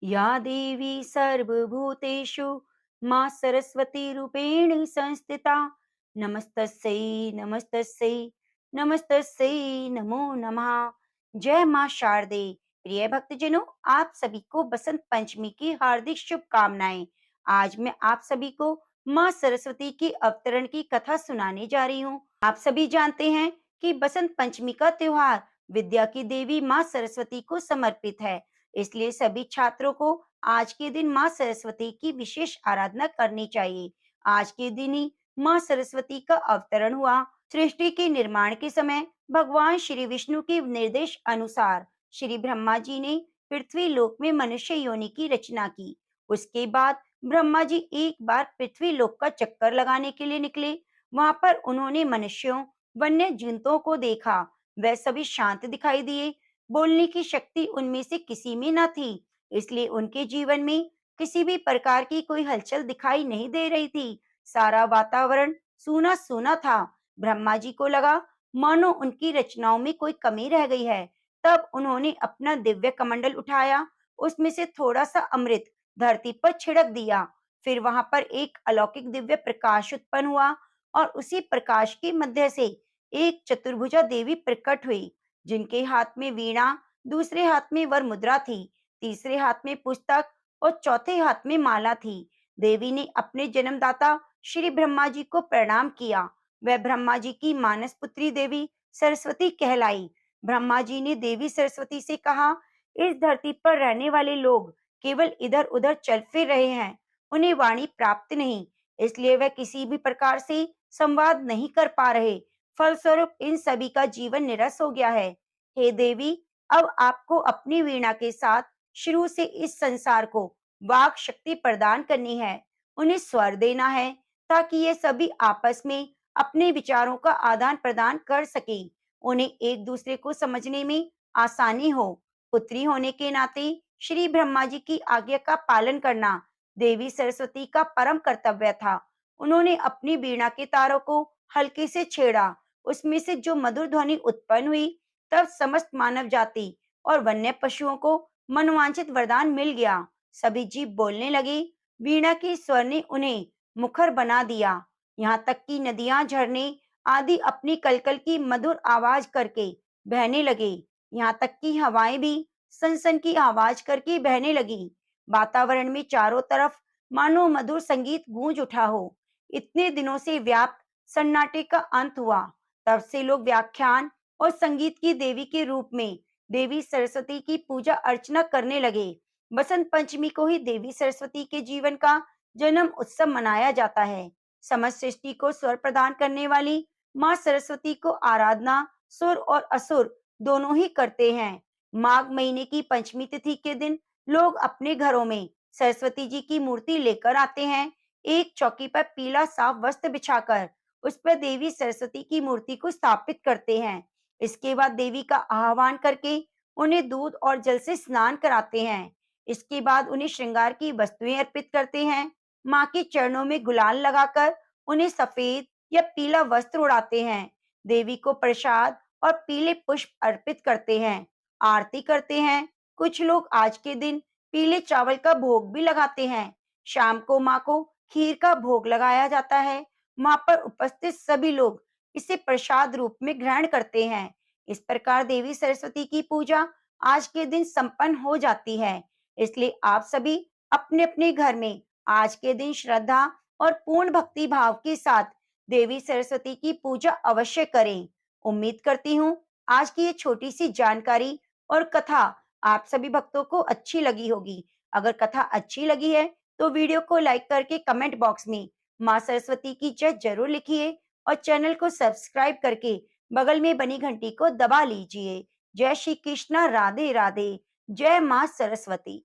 या देवी सर्वभूतेषु माँ सरस्वती रूपेण संस्थिता नमस्तस्यै नमस्तस्यै नमस्तस्यै नमो नमः। जय माँ शारदे। प्रिय भक्तजनों, आप सभी को बसंत पंचमी की हार्दिक शुभकामनाएं। आज मैं आप सभी को माँ सरस्वती की अवतरण की कथा सुनाने जा रही हूँ। आप सभी जानते हैं कि बसंत पंचमी का त्योहार विद्या की देवी माँ सरस्वती को समर्पित है। इसलिए सभी छात्रों को आज के दिन माँ सरस्वती की विशेष आराधना करनी चाहिए। आज के दिन ही माँ सरस्वती का अवतरण हुआ। सृष्टि के निर्माण के समय भगवान श्री विष्णु के निर्देश अनुसार श्री ब्रह्मा जी ने पृथ्वी लोक में मनुष्य योनि की रचना की। उसके बाद ब्रह्मा जी एक बार पृथ्वी लोक का चक्कर लगाने के लिए निकले। वहां पर उन्होंने मनुष्यों, वन्य जंतुओं को देखा। वह सभी शांत दिखाई दिए। बोलने की शक्ति उनमें से किसी में न थी, इसलिए उनके जीवन में किसी भी प्रकार की कोई हलचल दिखाई नहीं दे रही थी। सारा वातावरण सूना सूना था। ब्रह्मा जी को लगा मानो उनकी रचनाओं में कोई कमी रह गई है। तब उन्होंने अपना दिव्य कमंडल उठाया, उसमें से थोड़ा सा अमृत धरती पर छिड़क दिया। फिर वहां पर एक अलौकिक दिव्य प्रकाश उत्पन्न हुआ और उसी प्रकाश के मध्य से एक चतुर्भुजा देवी प्रकट हुई, जिनके हाथ में वीणा, दूसरे हाथ में वर मुद्रा थी, तीसरे हाथ में पुस्तक और चौथे हाथ में माला थी। देवी ने अपने जन्मदाता श्री ब्रह्मा जी को प्रणाम किया। वह ब्रह्मा जी की मानस पुत्री देवी सरस्वती कहलाई। ब्रह्मा जी ने देवी सरस्वती से कहा, इस धरती पर रहने वाले लोग केवल इधर उधर चल फिर रहे हैं, उन्हें वाणी प्राप्त नहीं, इसलिए वह किसी भी प्रकार से संवाद नहीं कर पा रहे। फलस्वरूप इन सभी का जीवन निरस हो गया है। हे देवी, अब आपको अपनी वीणा के साथ शुरू से इस संसार को वाक शक्ति प्रदान करनी है। उन्हें स्वर देना है ताकि ये सभी आपस में अपने विचारों का आदान प्रदान कर सके, उन्हें एक दूसरे को समझने में आसानी हो। पुत्री होने के नाते श्री ब्रह्मा जी की आज्ञा का पालन करना देवी सरस्वती का परम कर्तव्य था। उन्होंने अपनी वीणा के तारों को हल्के से छेड़ा। उसमें से जो मधुर ध्वनि उत्पन्न हुई, तब समस्त मानव जाति और वन्य पशुओं को मनोवांछित वरदान मिल गया। सभी जीव बोलने लगे। वीणा के स्वर ने उन्हें मुखर बना दिया। यहाँ तक कि नदियां, झरने आदि अपनी कलकल की मधुर आवाज करके बहने लगे। यहाँ तक कि हवाएं भी सनसन की आवाज करके बहने लगी। वातावरण में चारों तरफ मानो मधुर संगीत गूंज उठा हो। इतने दिनों से व्याप्त सन्नाटे का अंत हुआ। तब से लोग व्याख्यान और संगीत की देवी के रूप में देवी सरस्वती की पूजा अर्चना करने लगे। बसंत पंचमी को ही देवी सरस्वती के जीवन का जन्म उत्सव मनाया जाता है। समस्त सृष्टि को स्वर प्रदान करने वाली माँ सरस्वती को आराधना सुर और असुर दोनों ही करते हैं। माघ महीने की पंचमी तिथि के दिन लोग अपने घरों में सरस्वती जी की मूर्ति लेकर आते हैं। एक चौकी पर पीला साफ वस्त्र बिछाकर उस पर देवी सरस्वती की मूर्ति को स्थापित करते हैं। इसके बाद देवी का आह्वान करके उन्हें दूध और जल से स्नान कराते हैं। इसके बाद उन्हें श्रृंगार की वस्तुएं अर्पित करते हैं। माँ के चरणों में गुलाल लगाकर उन्हें सफेद या पीला वस्त्र उड़ाते हैं। देवी को प्रसाद और पीले पुष्प अर्पित करते हैं, आरती करते हैं। कुछ लोग आज के दिन पीले चावल का भोग भी लगाते हैं। शाम को माँ को खीर का भोग लगाया जाता है। माँ पर उपस्थित सभी लोग इसे प्रसाद रूप में ग्रहण करते हैं। इस प्रकार देवी सरस्वती की पूजा आज के दिन संपन्न हो जाती है। इसलिए आप सभी अपने अपने घर में आज के दिन श्रद्धा और पूर्ण भक्ति भाव के साथ देवी सरस्वती की पूजा अवश्य करें। उम्मीद करती हूँ आज की ये छोटी सी जानकारी और कथा आप सभी भक्तों को अच्छी लगी होगी। अगर कथा अच्छी लगी है तो वीडियो को लाइक करके कमेंट बॉक्स में माँ सरस्वती की जय जरूर लिखिए और चैनल को सब्सक्राइब करके बगल में बनी घंटी को दबा लीजिए। जय श्री कृष्णा, राधे राधे। जय माँ सरस्वती।